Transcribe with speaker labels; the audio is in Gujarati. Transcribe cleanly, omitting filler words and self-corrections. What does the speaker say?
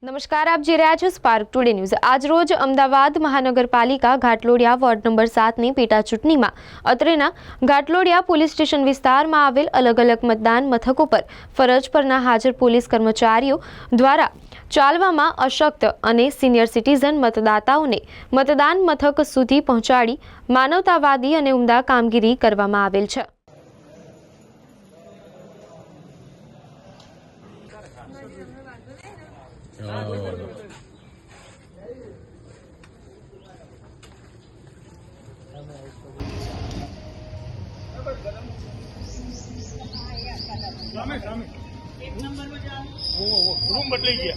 Speaker 1: નમસ્કાર, આપ જોઈ રહ્યા છો સ્પાર્ક ટુડે ન્યૂઝ। આજ રોજ અમદાવાદ મહાનગરપાલિકા ઘાટલોડિયા વોર્ડ નંબર 7ની પેટા ચૂંટણીમાં અત્રેના ઘાટલોડિયા પોલીસ સ્ટેશન વિસ્તારમાં આવેલ અલગ અલગ મતદાન મથકો પર ફરજ પરના હાજર પોલીસ કર્મચારીઓ દ્વારા ચાલવામાં અશક્ત અને સિનિયર સિટીઝન મતદાતાઓને મતદાન મથક સુધી પહોંચાડી માનવતાવાદી અને ઉમદા કામગીરી કરવામાં આવેલ છે।
Speaker 2: रूम बदल गया।